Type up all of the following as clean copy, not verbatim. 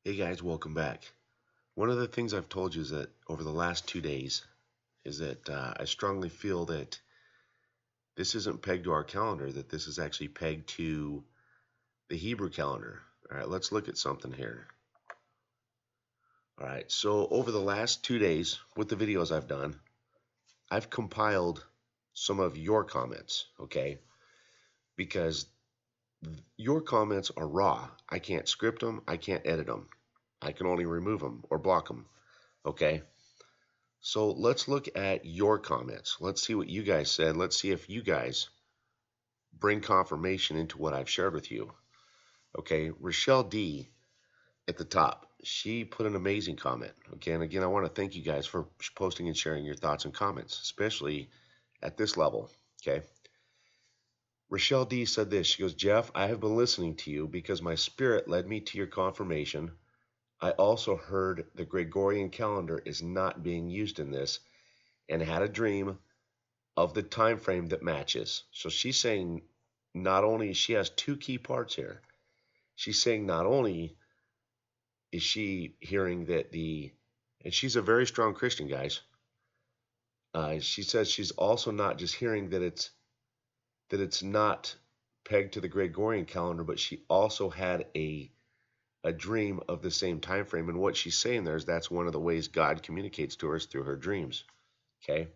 Hey guys, welcome back. One of the things I've told you is that over the last 2 days is that I strongly feel that this isn't pegged to our calendar, that this is actually pegged to the Hebrew calendar. All right, let's look at something here. All right, so over the last 2 days with the videos I've done, I've compiled some of your comments, okay? Because your comments are raw. I can't script them, I can't edit them. I can only remove them or block them, okay? So let's look at your comments. Let's see what you guys said. Let's see if you guys bring confirmation into what I've shared with you. Okay, Rochelle D at the top, she put an amazing comment. Okay, and again, I want to thank you guys for posting and sharing your thoughts and comments, especially at this level. Okay, Rochelle D said this. She goes, Jeff, I have been listening to you because my spirit led me to your confirmation. I also heard the Gregorian calendar is not being used in this and had a dream of the time frame that matches. So she's saying not only she has two key parts here. She's saying not only is she hearing that and she's a very strong Christian, guys. She says she's also not just hearing that it's not pegged to the Gregorian calendar, but she also had a dream of the same time frame. And what she's saying there is that's one of the ways God communicates to us through her dreams. Okay.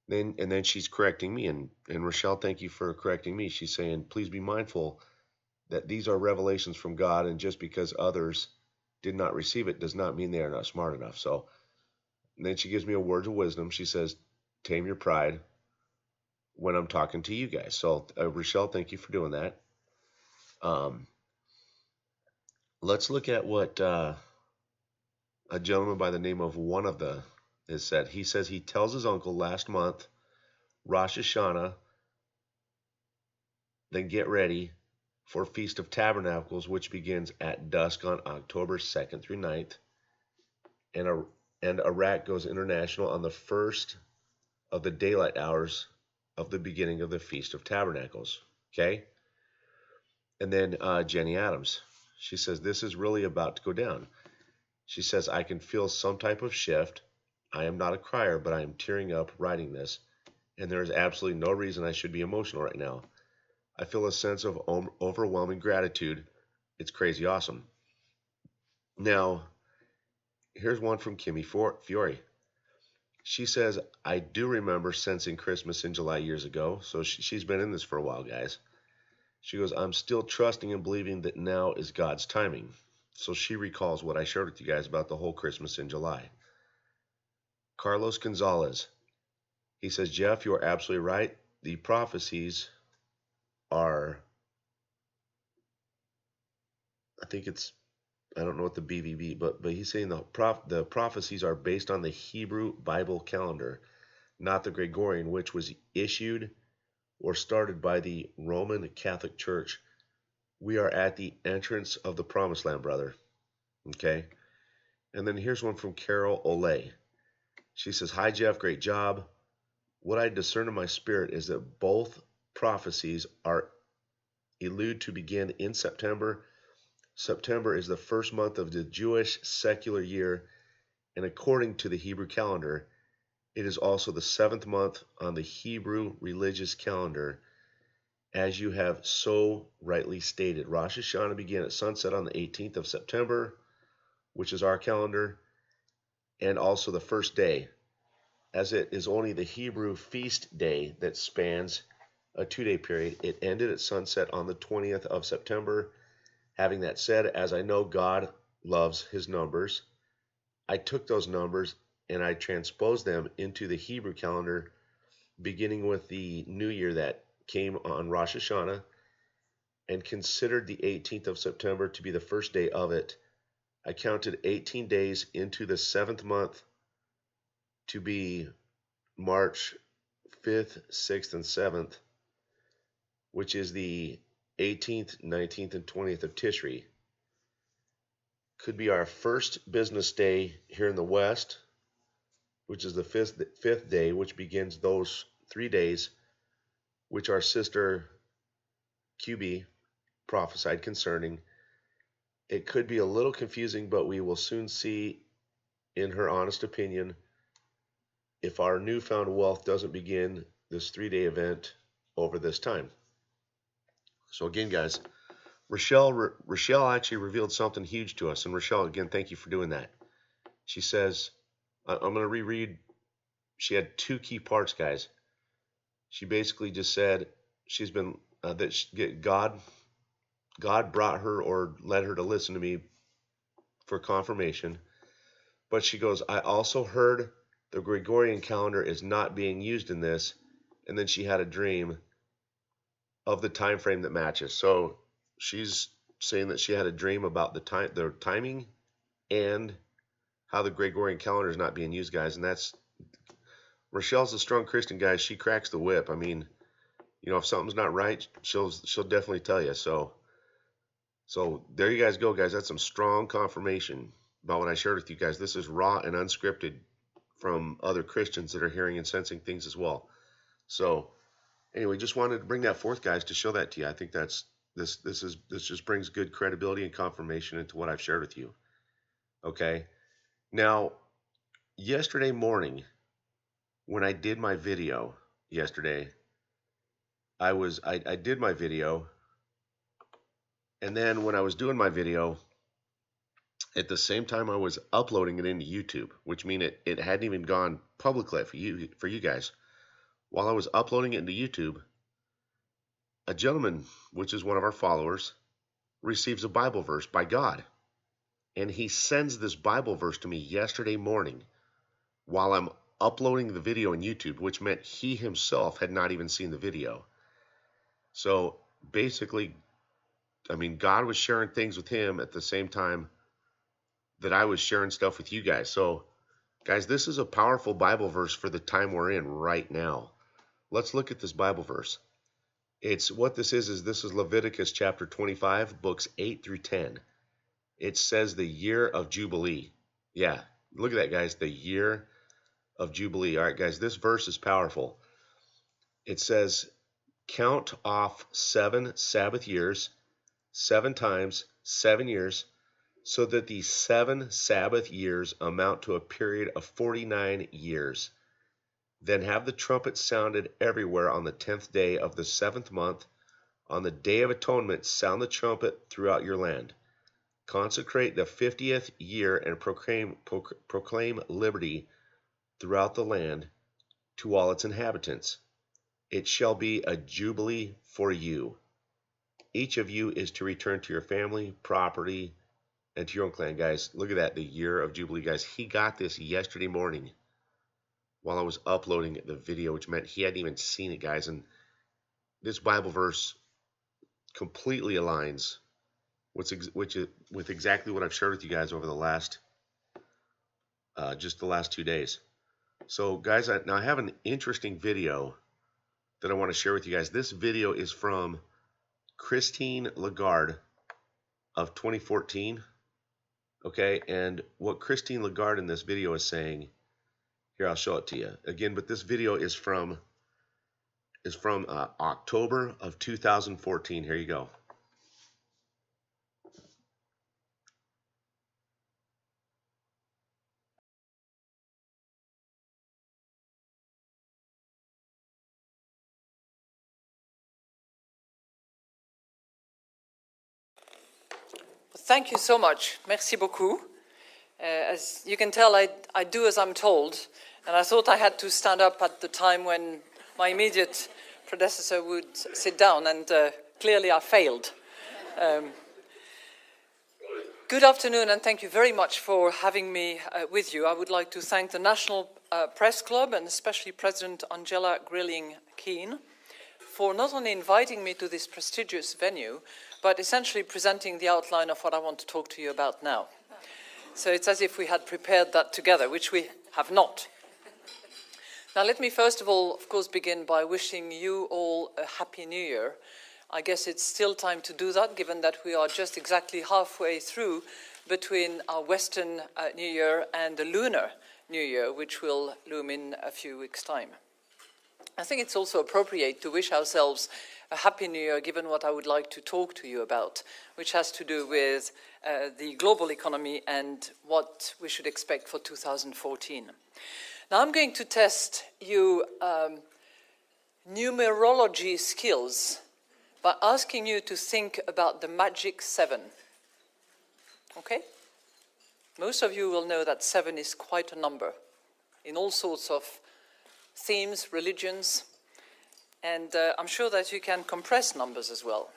Then she's correcting me, and Rochelle, thank you for correcting me. She's saying, please be mindful that these are revelations from God, and just because others did not receive it does not mean they are not smart enough. So then she gives me a word of wisdom. She says, tame your pride when I'm talking to you guys. So Rochelle, thank you for doing that. Let's look at what a gentleman by the name of one of the has said. He says he tells his uncle last month, Rosh Hashanah, then get ready for Feast of Tabernacles, which begins at dusk on October 2nd through 9th. And Iraq goes international on the first of the daylight hours of the beginning of the Feast of Tabernacles. Okay? And then Jenny Adams, she says, this is really about to go down. She says, I can feel some type of shift. I am not a crier, but I am tearing up writing this. And there is absolutely no reason I should be emotional right now. I feel a sense of overwhelming gratitude. It's crazy awesome. Now, here's one from Kimmy Fiore. She says, I do remember sensing Christmas in July years ago. So she's been in this for a while, guys. She goes, I'm still trusting and believing that now is God's timing. So she recalls what I shared with you guys about the whole Christmas in July. Carlos Gonzalez, he says, Jeff, you are absolutely right. The prophecies are, I don't know what the BVB, but he's saying the prophecies are based on the Hebrew Bible calendar, not the Gregorian, which was issued or started by the Roman Catholic Church. We are at the entrance of the promised land, brother. Okay? And then here's one from Carol Olay. She says, hi, Jeff, great job. What I discern in my spirit is that both prophecies are allude to begin in September. September is the first month of the Jewish secular year, and according to the Hebrew calendar, it is also the seventh month on the Hebrew religious calendar, as you have so rightly stated. Rosh Hashanah began at sunset on the 18th of September, which is our calendar, and also the first day, as it is only the Hebrew feast day that spans a 2-day period. It ended at sunset on the 20th of September. Having that said, as I know God loves his numbers, I took those numbers and I transposed them into the Hebrew calendar, beginning with the new year that came on Rosh Hashanah, and considered the 18th of September to be the first day of it. I counted 18 days into the 7th month to be March 5th, 6th, and 7th, which is the 18th, 19th, and 20th of Tishri. Could be our first business day here in the West, which is the fifth day, which begins those 3 days, which our sister QB prophesied concerning. It could be a little confusing, but we will soon see, in her honest opinion, if our newfound wealth doesn't begin this 3-day event over this time. So again, guys, Rochelle actually revealed something huge to us. And Rochelle, again, thank you for doing that. She says, I'm going to reread. She had 2 key parts, guys. She basically just said she's been, God brought her or led her to listen to me for confirmation. But she goes, I also heard the Gregorian calendar is not being used in this. And then she had a dream of the time frame that matches. So she's saying that she had a dream about the timing and how the Gregorian calendar is not being used, guys. And that's, Rochelle's a strong Christian, guys. She cracks the whip. I mean, you know, if something's not right, she'll definitely tell you. So there you guys go, guys. That's some strong confirmation about what I shared with you guys. This is raw and unscripted from other Christians that are hearing and sensing things as well. So anyway, just wanted to bring that forth, guys, to show that to you. I think that's this just brings good credibility and confirmation into what I've shared with you. Okay. Now, yesterday morning, when I did my video yesterday, I did my video, and then when I was doing my video, at the same time I was uploading it into YouTube, which means it hadn't even gone publicly for you guys. While I was uploading it into YouTube, a gentleman, which is one of our followers, receives a Bible verse by God. And he sends this Bible verse to me yesterday morning while I'm uploading the video on YouTube, which meant he himself had not even seen the video. So basically, I mean, God was sharing things with him at the same time that I was sharing stuff with you guys. So, guys, this is a powerful Bible verse for the time we're in right now. Let's look at this Bible verse. It's what this is Leviticus chapter 25, books 8 through 10. It says the year of Jubilee. Yeah, look at that, guys, the year of Jubilee. All right, guys, this verse is powerful. It says, count off 7 Sabbath years, 7 times 7 years, so that the 7 Sabbath years amount to a period of 49 years. Then have the trumpet sounded everywhere on the 10th day of the 7th month. On the Day of Atonement, sound the trumpet throughout your land. Consecrate the 50th year and proclaim liberty throughout the land to all its inhabitants. It shall be a jubilee for you. Each of you is to return to your family, property, and to your own clan. Guys, look at that, the year of Jubilee, guys. He got this yesterday morning while I was uploading the video, which meant he hadn't even seen it, guys. And this Bible verse completely aligns with exactly what I've shared with you guys over the last, just the last 2 days. So, guys, now I have an interesting video that I want to share with you guys. This video is from Christine Lagarde of 2014. Okay, and what Christine Lagarde in this video is saying, here, I'll show it to you again, but this video is from October of 2014. Here you go. Thank you so much. Merci beaucoup. As you can tell, I do as I'm told, and I thought I had to stand up at the time when my immediate predecessor would sit down, and clearly I failed. Good afternoon, and thank you very much for having me with you. I would like to thank the National Press Club, and especially President Angela Grilling-Keane, for not only inviting me to this prestigious venue, but essentially presenting the outline of what I want to talk to you about now. So it's as if we had prepared that together, which we have not. Now, let me first of all, of course, begin by wishing you all a Happy New Year. I guess it's still time to do that, given that we are just exactly halfway through between our Western New Year and the Lunar New Year, which will loom in a few weeks' time. I think it's also appropriate to wish ourselves a happy new year, given what I would like to talk to you about, which has to do with the global economy and what we should expect for 2014. Now I'm going to test you numerology skills by asking you to think about the magic 7. Okay? Most of you will know that 7 is quite a number in all sorts of themes, religions, and I'm sure that you can compress numbers as well.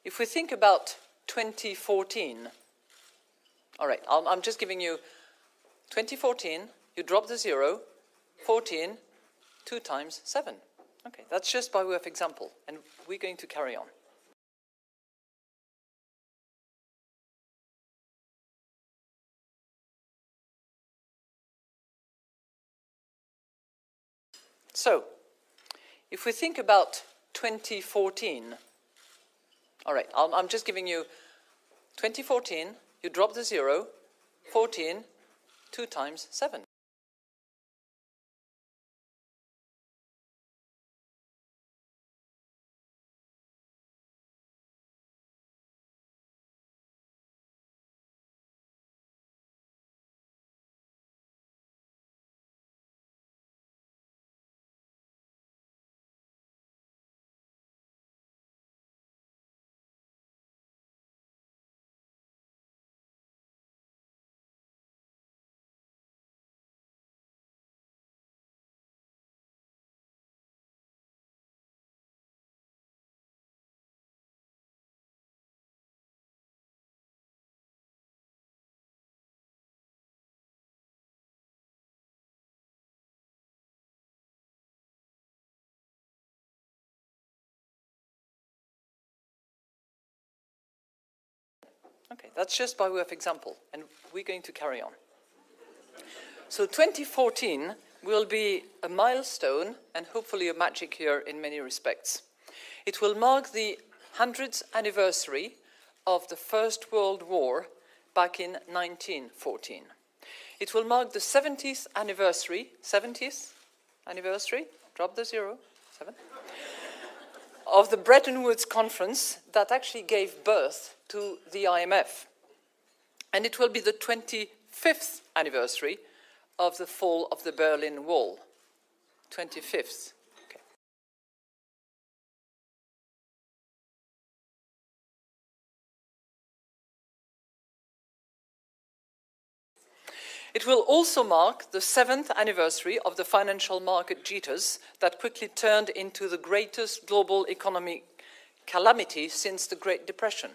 If we think about 2014, all right, I'm just giving you 2014, you drop the 0, 14, 2 times 7. Okay, that's just by way of example, and we're going to carry on. So, if we think about 2014, all right, I'm just giving you 2014, you drop the 0, 14, 2 times 7. Okay, that's just by way of example, and we're going to carry on. So 2014 will be a milestone and hopefully a magic year in many respects. It will mark the 100th anniversary of the First World War back in 1914. It will mark the 70th anniversary, drop the 0, 7, of the Bretton Woods Conference that actually gave birth to the IMF. And it will be the 25th anniversary of the fall of the Berlin Wall. 25th. Okay. It will also mark the 7th anniversary of the financial market jitters that quickly turned into the greatest global economic calamity since the Great Depression.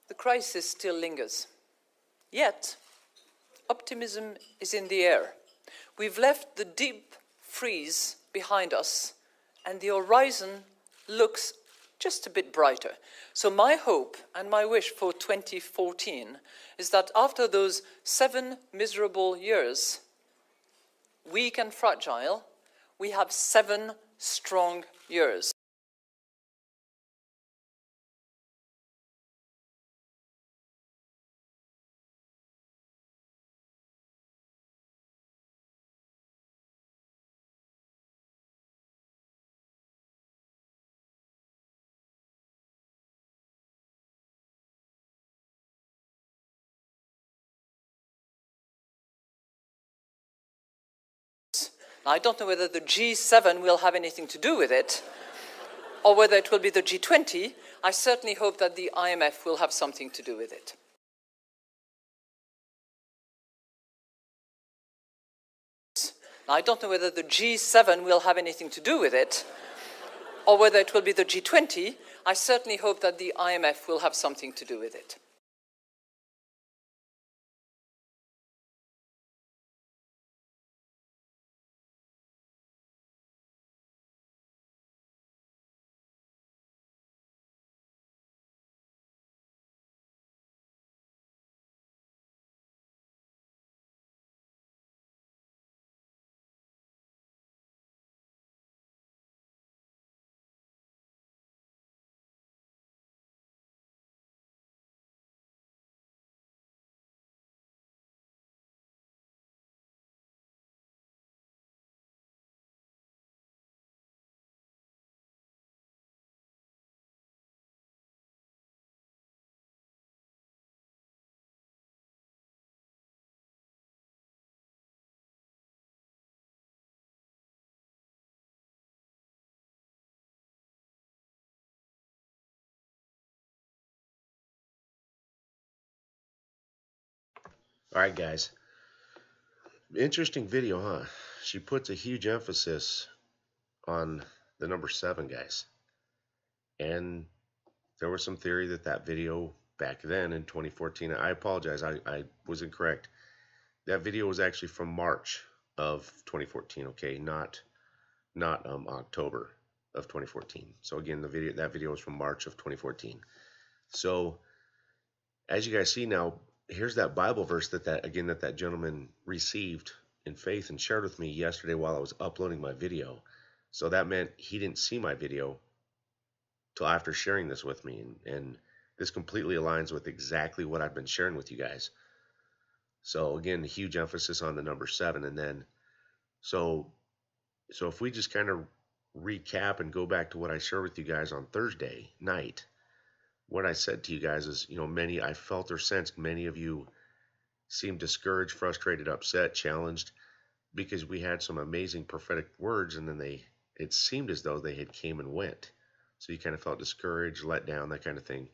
The crisis still lingers. Yet, optimism is in the air. We've left the deep freeze behind us, and the horizon looks just a bit brighter. So my hope and my wish for 2014 is that after those 7 miserable years, weak and fragile, we have 7 strong years. Now, I don't know whether the G7 will have anything to do with it, or whether it will be the G20. I certainly hope that the IMF will have something to do with it. Now, I don't know whether the G7 will have anything to do with it, or whether it will be the G20. I certainly hope that the IMF will have something to do with it. All right, guys. Interesting video, huh? She puts a huge emphasis on the number 7, guys. And there was some theory that that video back then in 2014, I apologize, I was incorrect. That video was actually from March of 2014, okay, not October of 2014. So again, that video was from March of 2014. So as you guys see now, here's that Bible verse that gentleman received in faith and shared with me yesterday while I was uploading my video. So that meant he didn't see my video till after sharing this with me, and this completely aligns with exactly what I've been sharing with you guys. So again, huge emphasis on the number 7, and then so if we just kind of recap and go back to what I shared with you guys on Thursday night, what I said to you guys is, I felt or sensed many of you seemed discouraged, frustrated, upset, challenged, because we had some amazing prophetic words, and then it seemed as though they had came and went. So you kind of felt discouraged, let down, that kind of thing.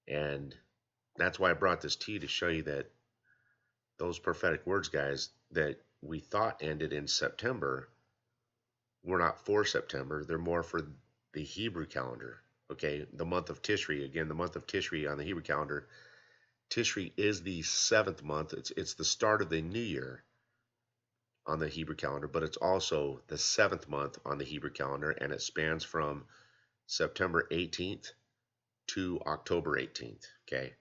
And that's why I brought this to you, to show you that those prophetic words, guys, that we thought ended in September were not for September. They're more for the Hebrew calendar. Okay, the month of Tishri. Again, the month of Tishri on the Hebrew calendar. Tishri is the 7th month. It's the start of the new year on the Hebrew calendar, but it's also the 7th month on the Hebrew calendar, and it spans from September 18th to October 18th. Okay,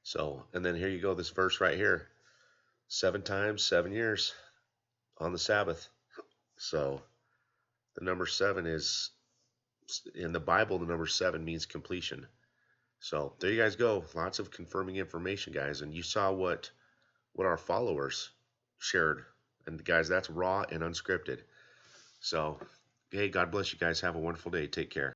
so, and then here you go, this verse right here, 7 times 7 years on the Sabbath. So the number 7 is, in the Bible, the number 7 means completion. So there you guys go. Lots of confirming information, guys. And you saw what our followers shared. And guys, that's raw and unscripted. So, hey, God bless you guys. Have a wonderful day. Take care.